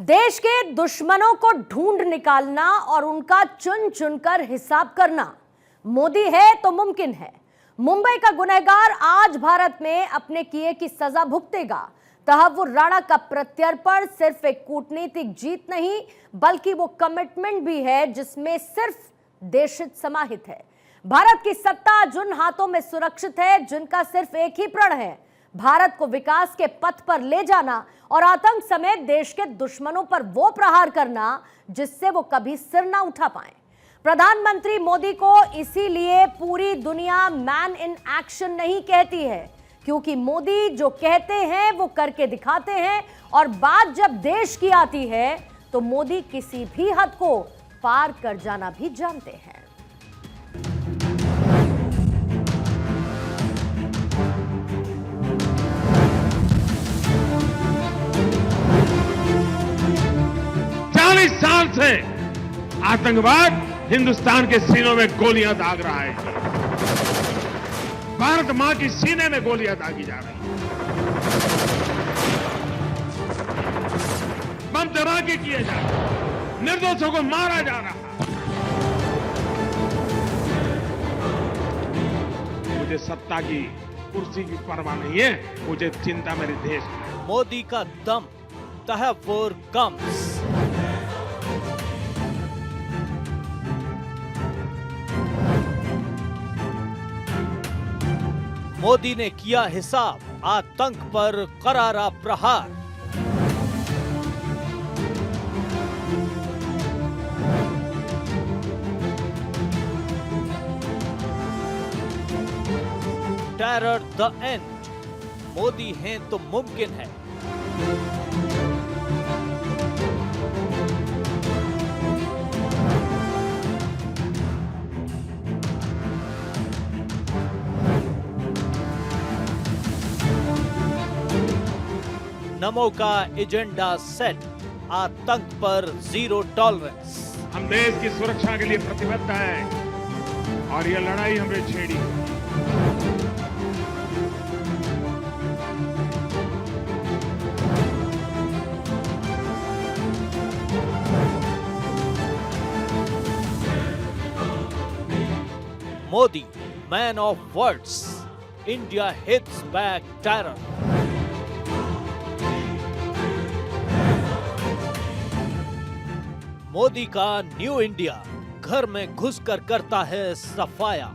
देश के दुश्मनों को ढूंढ निकालना और उनका चुन चुनकर हिसाब करना मोदी है तो मुमकिन है। मुंबई का गुनहगार आज भारत में अपने किए की सजा भुगतेगा। तहव्वुर राणा का प्रत्यर्पण सिर्फ एक कूटनीतिक जीत नहीं बल्कि वो कमिटमेंट भी है जिसमें सिर्फ देशहित समाहित है। भारत की सत्ता जिन हाथों में सुरक्षित है, जिनका सिर्फ एक ही प्रण है, भारत को विकास के पथ पर ले जाना और आतंक समेत देश के दुश्मनों पर वो प्रहार करना जिससे वो कभी सिर ना उठा पाए। प्रधानमंत्री मोदी को इसीलिए पूरी दुनिया मैन इन एक्शन नहीं कहती है, क्योंकि मोदी जो कहते हैं वो करके दिखाते हैं और बात जब देश की आती है तो मोदी किसी भी हद को पार कर जाना भी जानते हैं। साल से आतंकवाद हिंदुस्तान के सीनों में गोलियां दाग रहा है। भारत मां की सीने में गोलियां दागी जा रही हैं। बम धमाके किए जा रहे, निर्दोषों को मारा जा रहा है। मुझे सत्ता की कुर्सी की परवाह नहीं है, मुझे चिंता मेरे देश की। मोदी का दम तहव्वुर कम्स। मोदी ने किया हिसाब, आतंक पर करारा प्रहार। Terror the end. मोदी हैं तो मुमकिन है। नमो का एजेंडा सेट, आतंक पर जीरो टॉलरेंस। हम देश की सुरक्षा के लिए प्रतिबद्ध हैं और यह लड़ाई हमने छेड़ी। Modi man of words, India hits back terror. Modi का न्यू इंडिया घर में घुसकर करता है सफाया।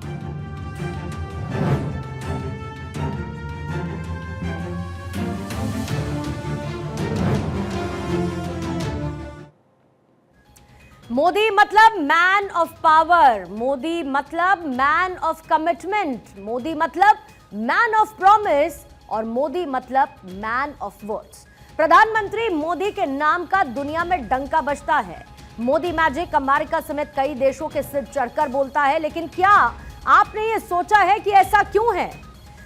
मोदी मतलब मैन ऑफ पावर, मोदी मतलब मैन ऑफ कमिटमेंट, मोदी मतलब मैन ऑफ प्रॉमिस और मोदी मतलब मैन ऑफ वर्ड्स। प्रधानमंत्री मोदी के नाम का दुनिया में डंका बजता है। मोदी मैजिक अमेरिका समेत कई देशों के सिर चढ़कर बोलता है, लेकिन क्या आपने ये सोचा है कि ऐसा क्यों है?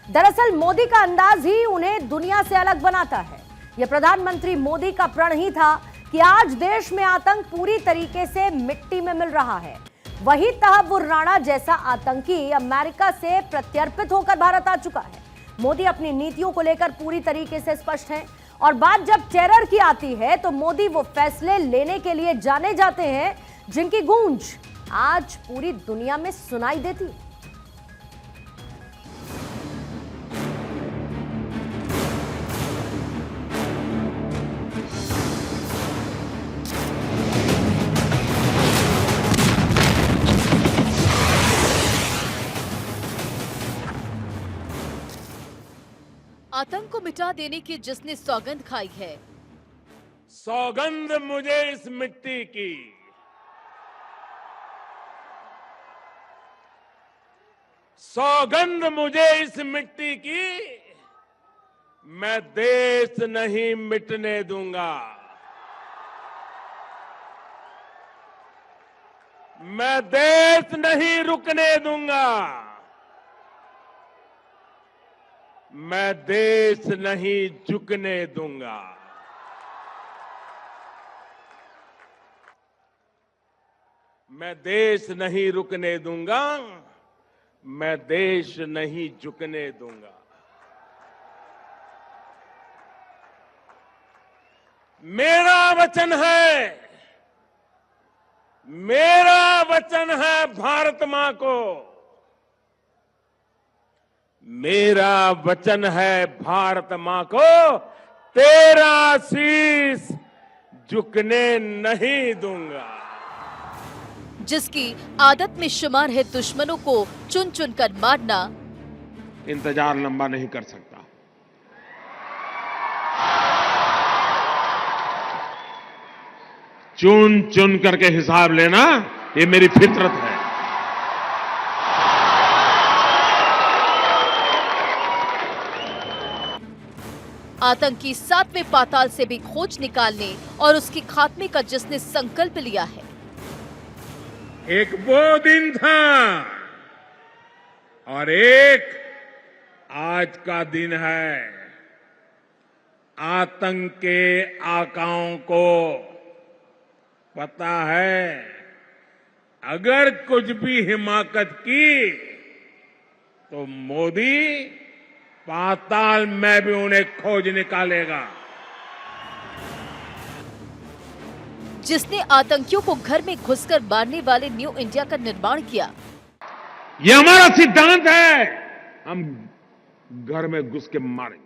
दरअसल मोदी का अंदाज ही उन्हें दुनिया से अलग बनाता है। यह प्रधानमंत्री मोदी का प्रण ही था कि आज देश में आतंक पूरी तरीके से मिट्टी में मिल रहा है। वही तहव्वुर राणा जैसा आतंकी अमेरिका से प्रत्यर्पित होकर भारत आ चुका है। मोदी अपनी नीतियों को लेकर पूरी तरीके से स्पष्ट हैं और बात जब टेरर की आती है तो मोदी वो फैसले लेने के लिए जाने जाते हैं जिनकी गूंज आज पूरी दुनिया में सुनाई देती है। आतंक को मिटा देने की जिसने सौगंध खाई है, सौगंध मुझे इस मिट्टी की, सौगंध मुझे इस मिट्टी की, मैं देश नहीं मिटने दूंगा। मैं देश नहीं रुकने दूंगा। मैं देश नहीं झुकने दूंगा। मैं देश नहीं रुकने दूंगा। मैं देश नहीं झुकने दूंगा। मेरा वचन है, मेरा वचन है भारत मां को, मेरा वचन है भारत मां को, तेरा शीश झुकने नहीं दूंगा। जिसकी आदत में शुमार है दुश्मनों को चुन चुन कर मारना, इंतजार लंबा नहीं कर सकता। चुन चुन करके हिसाब लेना, ये मेरी फितरत है। आतंकी 7वें पाताल से भी खोज निकालने और उसके खात्मे का जिसने संकल्प लिया है, एक वो दिन था और एक आज का दिन है। आतंक के आकाओं को पता है, अगर कुछ भी हिमाकत की तो मोदी पाताल में भी उन्हें खोज निकालेगा। जिसने आतंकियों को घर में घुसकर मारने वाले न्यू इंडिया का निर्माण किया, ये हमारा सिद्धांत है, हम घर में घुस के मारेंगे।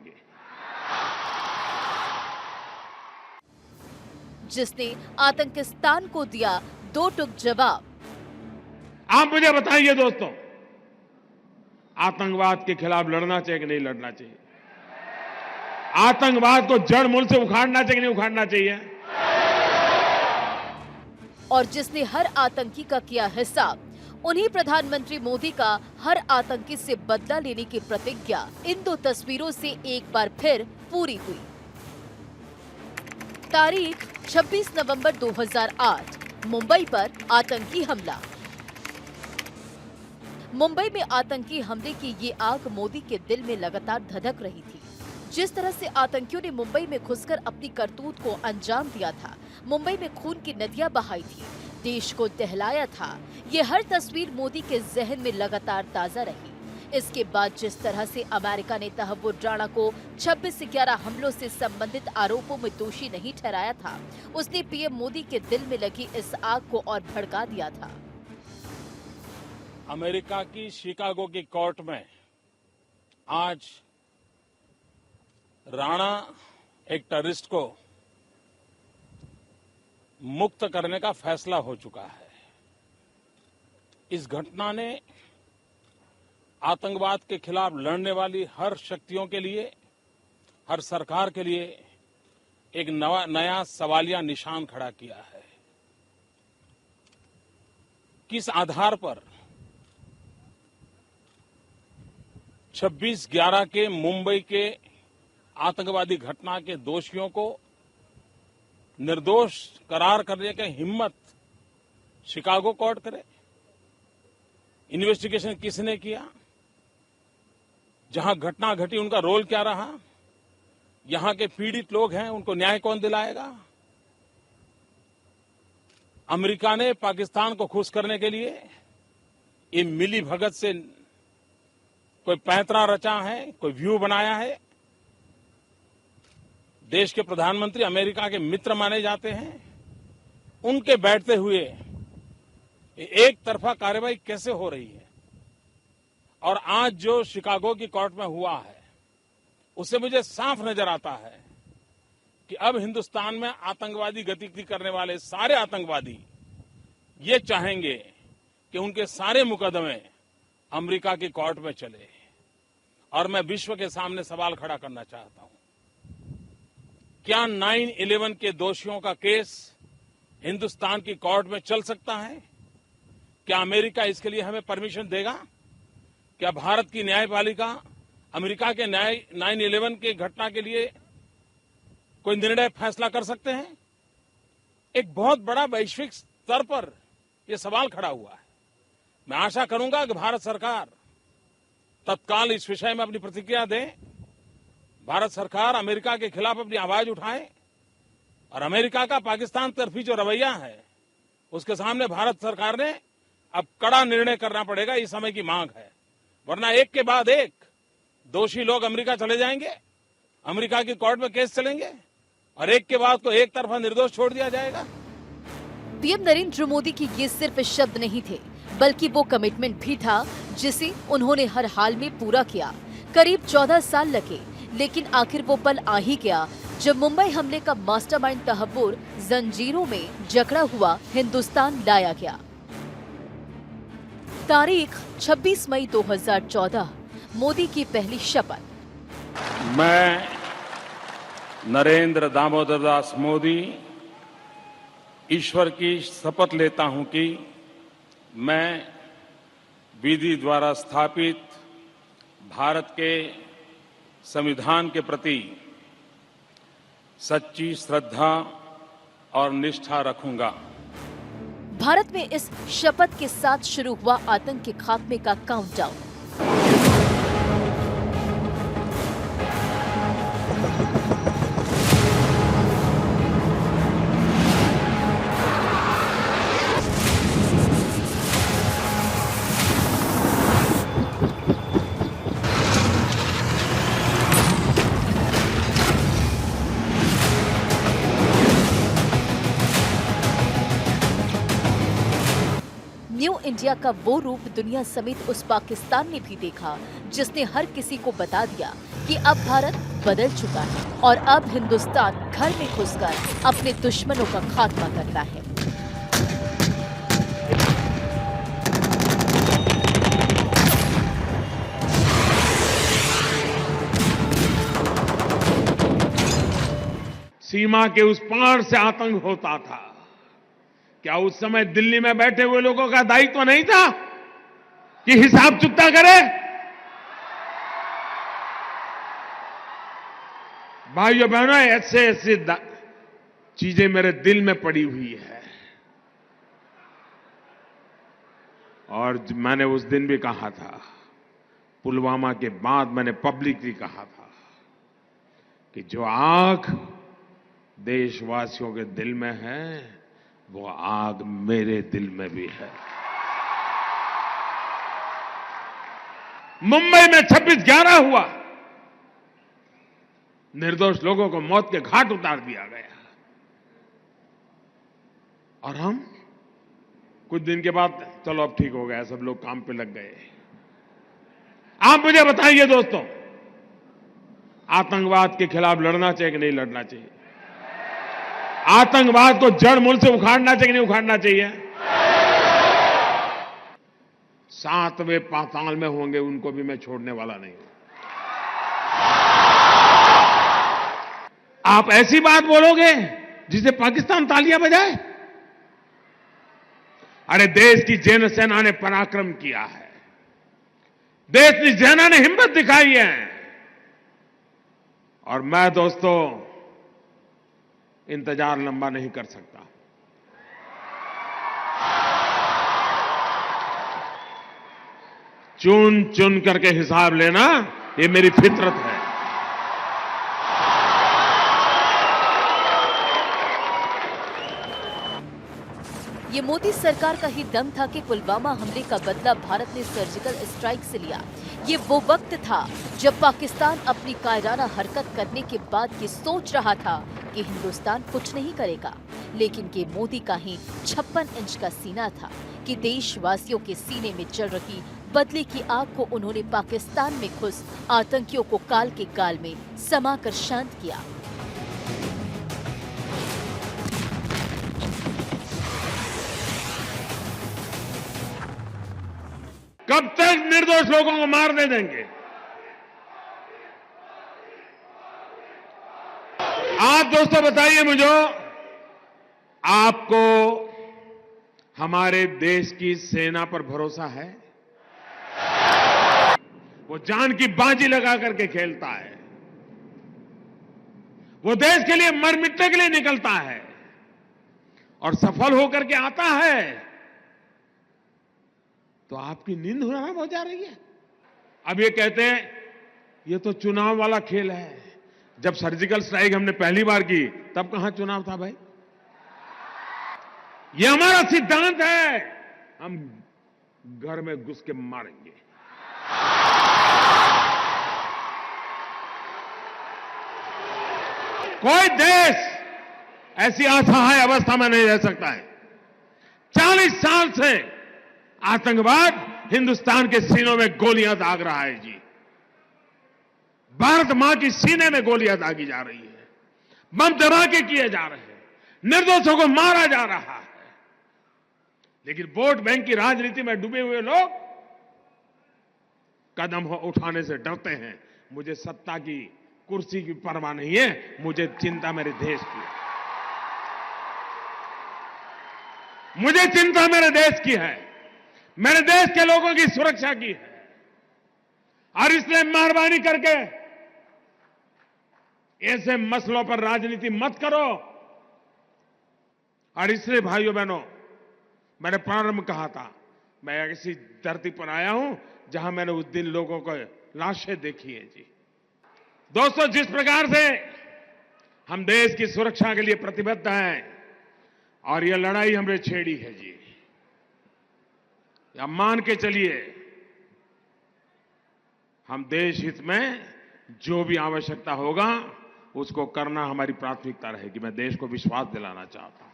जिसने आतंकिस्तान को दिया दो टूक जवाब। आप मुझे बताइए दोस्तों, आतंकवाद के खिलाफ लड़ना चाहिए कि नहीं लड़ना चाहिए? आतंकवाद को जड़ मूल से उखाड़ना चाहिए कि नहीं उखाड़ना चाहिए? और जिसने हर आतंकी का किया हिसाब, उन्हीं प्रधानमंत्री मोदी का हर आतंकी से बदला लेने की प्रतिज्ञा इन दो तस्वीरों से एक बार फिर पूरी हुई। तारीख 26 नवंबर 2008, मुंबई पर आतंकी हमला। मुंबई में आतंकी हमले की ये आग मोदी के दिल में लगातार धधक रही थी। जिस तरह से आतंकियों ने मुंबई में घुसकर अपनी करतूत को अंजाम दिया था, मुंबई में खून की नदियां बहाई थी, देश को दहलाया था, ये हर तस्वीर मोदी के जहन में लगातार ताजा रही। इसके बाद जिस तरह से अमेरिका ने तहव्वुर राणा को 26/11 हमलों से संबंधित आरोपों में दोषी नहीं ठहराया था, उसने पीएम मोदी के दिल में लगी इस आग को और भड़का दिया था। अमेरिका की शिकागो की कोर्ट में आज राणा एक टेररिस्ट को मुक्त करने का फैसला हो चुका है। इस घटना ने आतंकवाद के खिलाफ लड़ने वाली हर शक्तियों के लिए, हर सरकार के लिए एक नया सवालिया निशान खड़ा किया है। किस आधार पर 26/11 के मुंबई के आतंकवादी घटना के दोषियों को निर्दोष करार करने की हिम्मत शिकागो कोर्ट करे? इन्वेस्टिगेशन किसने किया? जहां घटना घटी उनका रोल क्या रहा? यहां के पीड़ित लोग हैं, उनको न्याय कौन दिलाएगा? अमेरिका ने पाकिस्तान को खुश करने के लिए ये मिली भगत से कोई पैंतरा रचा है, कोई व्यू बनाया है। देश के प्रधानमंत्री अमेरिका के मित्र माने जाते हैं, उनके बैठते हुए एक तरफा कार्रवाई कैसे हो रही है? और आज जो शिकागो की कोर्ट में हुआ है, उससे मुझे साफ नजर आता है कि अब हिंदुस्तान में आतंकवादी गतिविधि करने वाले सारे आतंकवादी ये चाहेंगे कि उनके सारे मुकदमे अमेरिका की कोर्ट में चले। और मैं विश्व के सामने सवाल खड़ा करना चाहता हूं, क्या 9/11 के दोषियों का केस हिंदुस्तान की कोर्ट में चल सकता है? क्या अमेरिका इसके लिए हमें परमिशन देगा? क्या भारत की न्यायपालिका अमेरिका के 9/11 के घटना के लिए कोई निर्णय फैसला कर सकते हैं? एक बहुत बड़ा वैश्विक स्तर पर यह सवाल खड़ा हुआ है। मैं आशा करूंगा कि भारत सरकार तत्काल इस विषय में अपनी प्रतिक्रिया दे। भारत सरकार अमेरिका के खिलाफ अपनी आवाज उठाए और अमेरिका का पाकिस्तान तरफी जो रवैया है, उसके सामने भारत सरकार ने अब कड़ा निर्णय करना पड़ेगा। इस समय की मांग है, वरना एक के बाद एक दोषी लोग अमेरिका चले जाएंगे, अमेरिका की कोर्ट में केस चलेंगे और एक के बाद को एक तरफा निर्दोष छोड़ दिया जाएगा? पीएम नरेंद्र मोदी की ये सिर्फ शब्द नहीं थे, बल्कि वो कमिटमेंट भी था जिसे उन्होंने हर हाल में पूरा किया। करीब 14 साल लगे, लेकिन आखिर वो पल आ ही गया जब मुंबई हमले का मास्टरमाइंड तहव्वुर जंजीरों में जकड़ा हुआ हिंदुस्तान लाया गया। तारीख 26 मई 2014, मोदी की पहली शपथ। मैं नरेंद्र दामोदर दास मोदी ईश्वर की शपथ लेता हूं कि मैं विधि द्वारा स्थापित भारत के संविधान के प्रति सच्ची श्रद्धा और निष्ठा रखूंगा। भारत में इस शपथ के साथ शुरू हुआ आतंक के खात्मे का काउंटडाउन। न्यू इंडिया का वो रूप दुनिया समेत उस पाकिस्तान ने भी देखा जिसने हर किसी को बता दिया कि अब भारत बदल चुका है और अब हिंदुस्तान घर में घुसकर अपने दुश्मनों का खात्मा करता है। सीमा के उस पार से आतंक होता था। क्या उस समय दिल्ली में बैठे हुए लोगों का दायित्व नहीं था कि हिसाब चुकता करे? भाइयों बहनों, ऐसे ऐसे चीजें मेरे दिल में पड़ी हुई है। और मैंने उस दिन भी कहा था, पुलवामा के बाद मैंने पब्लिकली कहा था कि जो आग देशवासियों के दिल में है, वो आग मेरे दिल में भी है। मुंबई में 26/11 हुआ, निर्दोष लोगों को मौत के घाट उतार दिया गया, और हम कुछ दिन के बाद चलो अब ठीक हो गया, सब लोग काम पे लग गए। आप मुझे बताइए दोस्तों, आतंकवाद के खिलाफ लड़ना चाहिए कि नहीं लड़ना चाहिए? आतंकवाद को जड़ मूल से उखाड़ना चाहिए कि नहीं उखाड़ना चाहिए? 7वें पाताल में होंगे उनको भी मैं छोड़ने वाला नहीं हूं। आप ऐसी बात बोलोगे जिसे पाकिस्तान तालियां बजाए? अरे देश की जैन सेना ने पराक्रम किया है, देश की सेना ने हिम्मत दिखाई है, और मैं दोस्तों इंतजार लंबा नहीं कर सकता। चुन चुन करके हिसाब लेना ये मेरी फितरत है। ये मोदी सरकार का ही दम था कि पुलवामा हमले का बदला भारत ने सर्जिकल स्ट्राइक से लिया। ये वो वक्त था जब पाकिस्तान अपनी कायराना हरकत करने के बाद ये सोच रहा था कि हिंदुस्तान कुछ नहीं करेगा, लेकिन ये मोदी का ही 56 इंच का सीना था कि देशवासियों के सीने में चल रही बदले की आग को उन्होंने पाकिस्तान में घुस आतंकियों को काल के गाल में समाकर शांत किया। कब तक निर्दोष लोगों को मारने देंगे? आप दोस्तों बताइए मुझे, आपको हमारे देश की सेना पर भरोसा है? वो जान की बाजी लगा करके खेलता है, वो देश के लिए मर मिटने के लिए निकलता है और सफल होकर के आता है, तो आपकी नींद हराम हो जा रही है। अब ये कहते हैं ये तो चुनाव वाला खेल है। जब सर्जिकल स्ट्राइक हमने पहली बार की तब कहां चुनाव था भाई? ये हमारा सिद्धांत है, हम घर में घुस के मारेंगे। कोई देश ऐसी असहाय अवस्था में नहीं रह सकता है। 40 साल से आतंकवाद हिंदुस्तान के सीनों में गोलियां दाग रहा है जी। भारत मां की सीने में गोलियां दागी जा रही है, बम धमाके किए जा रहे हैं, निर्दोषों को मारा जा रहा है। लेकिन वोट बैंक की राजनीति में डूबे हुए लोग कदम उठाने से डरते हैं। मुझे सत्ता की कुर्सी की परवाह नहीं है, मुझे चिंता मेरे देश की है। मुझे चिंता मेरे देश की है, मेरे देश के लोगों की सुरक्षा की है। और इसलिए मेहरबानी करके ऐसे मसलों पर राजनीति मत करो। और इसलिए भाइयों बहनों, मैंने प्रारंभ कहा था, मैं ऐसी धरती पर आया हूं जहां मैंने उस दिन लोगों को लाशें देखी है जी। दोस्तों, जिस प्रकार से हम देश की सुरक्षा के लिए प्रतिबद्ध हैं और यह लड़ाई हमने छेड़ी है जी, या मान के चलिए हम देश हित में जो भी आवश्यकता होगा उसको करना हमारी प्राथमिकता रहेगी। मैं देश को विश्वास दिलाना चाहता हूं।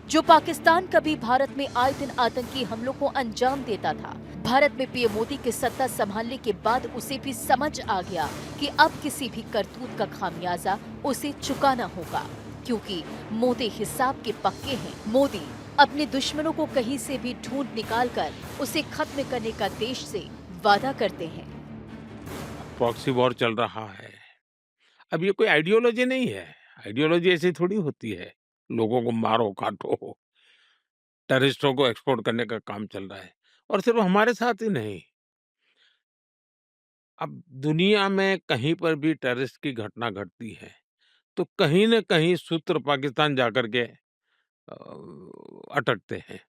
जो पाकिस्तान कभी भारत में आए दिन आतंकी हमलों को अंजाम देता था, भारत में पीएम मोदी के सत्ता संभालने के बाद उसे भी समझ आ गया कि अब किसी भी करतूत का खामियाजा उसे चुकाना होगा, क्योंकि मोदी हिसाब के पक्के हैं। मोदी अपने दुश्मनों को कहीं से भी ढूंढ निकालकर उसे खत्म करने का देश से वादा करते हैं। प्रॉक्सी वॉर चल रहा है। अब ये कोई आइडियोलॉजी नहीं है। आइडियोलॉजी ऐसी थोड़ी होती है, लोगों को मारो काटो, टेररिस्टों को एक्सपोर्ट करने का काम चल रहा है। और सिर्फ हमारे साथ ही नहीं, अब दुनिया में कहीं पर भी टेररिस्ट की घटना घटती है तो कहीं न कहीं सूत्र पाकिस्तान जाकर के अटकते हैं।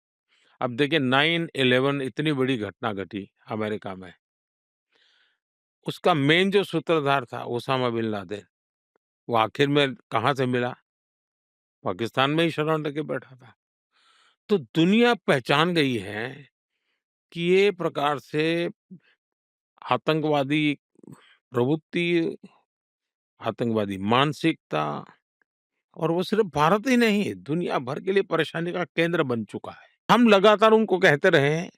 अब देखिए 9/11 इतनी बड़ी घटना घटी अमेरिका में, उसका मेन जो सूत्रधार था ओसामा बिन लादेन, वो आखिर में कहाँ से मिला? पाकिस्तान में ही शरण लेके बैठा था। तो दुनिया पहचान गई है कि ये प्रकार से आतंकवादी प्रवृत्ति, आतंकवादी मानसिकता, और वो सिर्फ भारत ही नहीं, दुनिया भर के लिए परेशानी का केंद्र बन चुका है। हम लगातार उनको कहते रहे हैं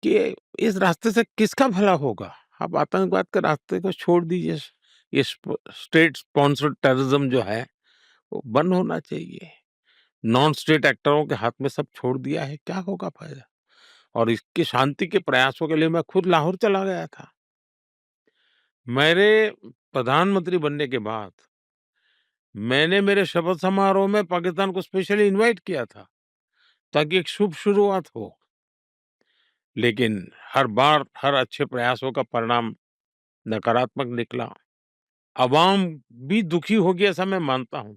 कि इस रास्ते से किसका भला होगा? आप आतंकवाद के रास्ते को छोड़ दीजिए। ये स्टेट स्पॉन्सर्ड टेररिज्म जो है वो बंद होना चाहिए। नॉन स्टेट एक्टरों के हाथ में सब छोड़ दिया है, क्या होगा फायदा? और इसकी शांति के प्रयासों के लिए मैं खुद लाहौर चला गया था। मेरे प्रधानमंत्री बनने के बाद मैंने मेरे शपथ समारोह में पाकिस्तान को स्पेशली इनवाइट किया था ताकि एक शुभ शुरुआत हो। लेकिन हर बार हर अच्छे प्रयासों का परिणाम नकारात्मक निकला। अवाम भी दुखी होगी ऐसा मैं मानता हूं।